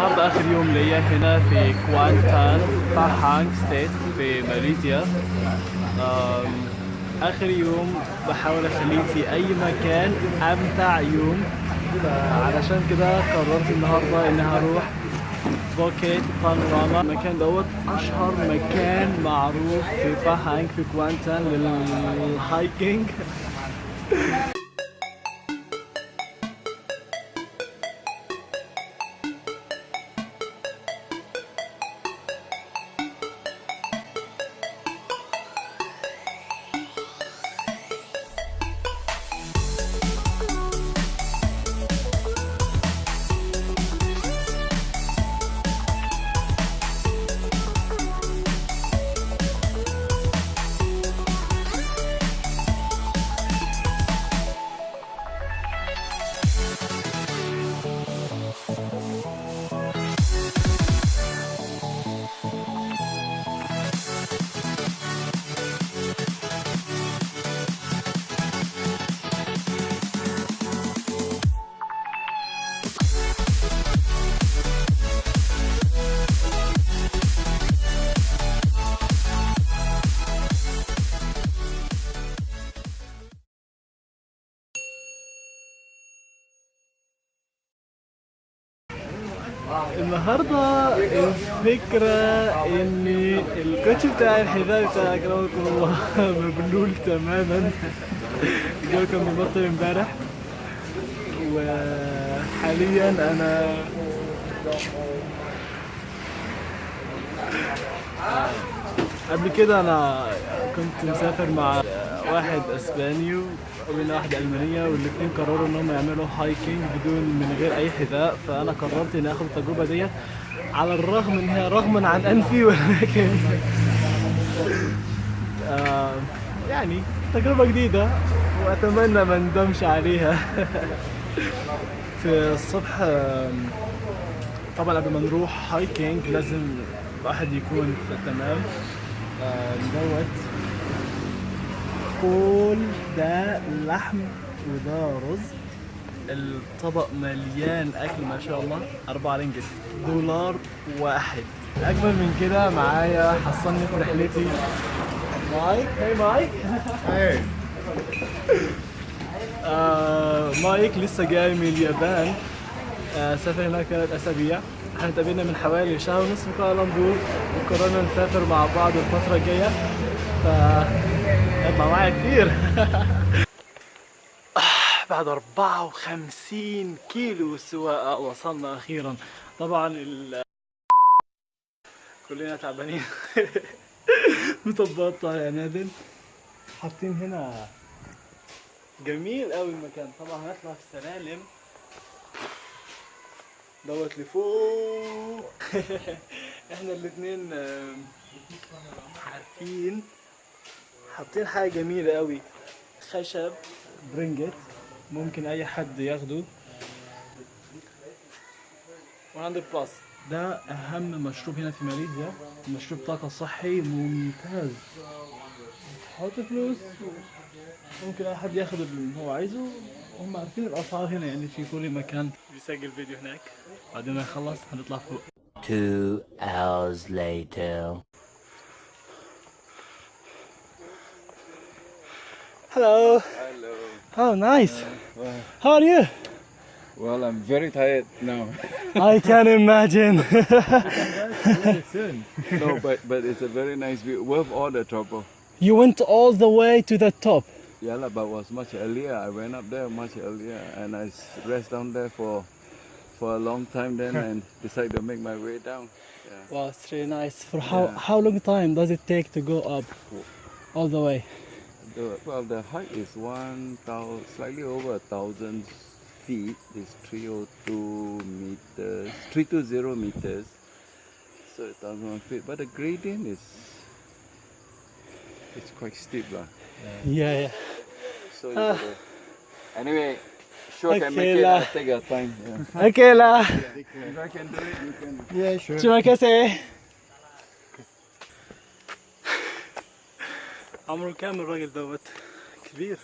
النهارده اخر يوم ليا هنا في كوانتان باهانج ستيت في ماليزيا. اخر يوم بحاول اخليه في اي مكان امتع يوم، فعلشان كده قررت النهارده اني هروح بوكيت بانوراما. المكان دوت اشهر مكان معروف في باهانج في كوانتان للهايكينج. النهارده الفكرة ان الكوتش بتاع الحذاء بتاع اكرمكم الله مبلول تماما. الجو كان بيمطر امبارح، وحاليا انا قبل كده انا كنت مسافر مع واحد اسباني وبين واحدة ألمانية، والاتنين قرروا انهم يعملوا هايكنج من غير اي حذاء، فانا قررت اني اخد التجربة ديت على الرغم انها رغما عن انفي، ولكن يعني تجربة جديدة واتمنى ما ندمش عليها. في الصبح طبعا قبل ما نروح هايكنج لازم الواحد يكون في تمام. دوت كل ده لحم وده رز، الطبق مليان اكل ما شاء الله. 4 رينجت، دولار واحد. اجمل من كده معايا حصلني في رحلتي مايك. هاي مايك. Hey. مايك لسه جاي من اليابان، سافر هناك 3 أسابيع. احنا اتقابلنا من حوالي شهر ونص في كوالالمبور، وقررنا نسافر مع بعض الفترة الجاية، يطلع معايا كتير. بعد 54 كيلو سواقة وصلنا أخيرا. طبعا كلنا تعبانين. مطبطة يا نادل. حاطين هنا جميل قوي المكان. طبعا هنطلع في السلالم دوت لفوق. احنا الاتنين عارفين حاطين حاجة جميلة قوي، خشب برنجت ممكن اي حد ياخده. 100 بلس. ده اهم مشروب هنا في ماليزيا، مشروب طاقة صحي ممتاز. حط فلوس ممكن اي حد ياخد اللي هو عايزه. هم عارفين الاسعار هنا يعني في كل مكان. بيسجل فيديو هناك، بعدين ما يخلص هنطلع فوق. 2 hours later. Hello. Hello. Oh, nice. Well, How are you? I'm very tired now. I can imagine. Very soon. No, but it's a very nice view. Worth all the trouble. You went all the way to the top. Yeah, but was much earlier. I went up there much earlier, and I rest down there for a long time then, and decided to make my way down. Yeah. Wow, it's really nice. For Yeah. how long time does it take to go up all the way? The height is 1,000, slightly over 1,000 feet. It's 302 meters, 320 meters. So 1,001 feet. But the gradient is it's quite steep, lah. Yeah. So you gotta- anyway, sure can make Okay it. lah. Take your time. Yeah. Okay lah. If I can do it, you can. Yeah, sure. terima kasih. عمره كام الراجل دوت؟ كبير.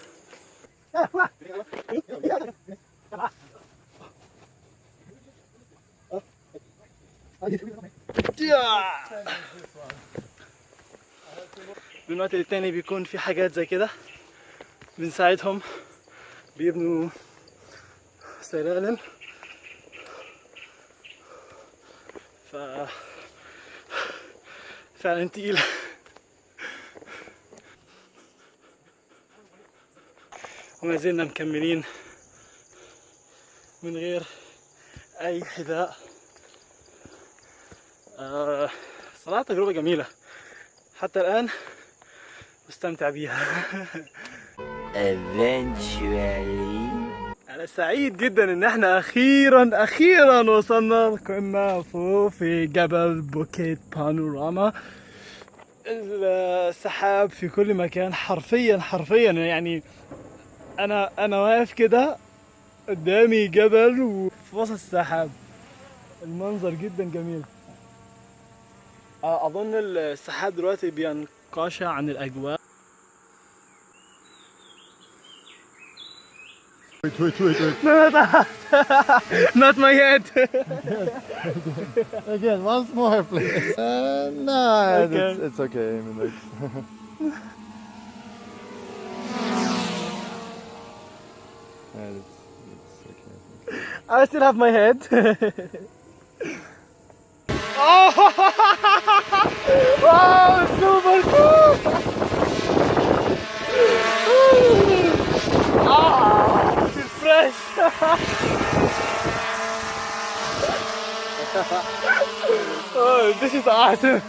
من وقت للتاني بيكون في حاجات زي كده بنساعدهم، بيبنوا سلالم. فعلا تقيلة. وما زلنا مكملين من غير أي حذاء. صراحة تجربة جميلة، حتى الآن مستمتع بيها. Eventually. أنا سعيد جدا إن احنا أخيرا وصلنا. كنا فوق في جبل بوكيت بانوراما. السحاب في كل مكان، حرفيا يعني أنا واقف كده قدامي جبل وفي وسط السحاب. المنظر جدا جميل. أظن السحاب دلوقتي بينقشع عن الأجواء. Wait. Not my head. Again, once more, please. No, Okay. it's okay. I mean, like. It's okay. I still have my head. Oh! Wow, super cool! It's fresh. Oh, this is awesome.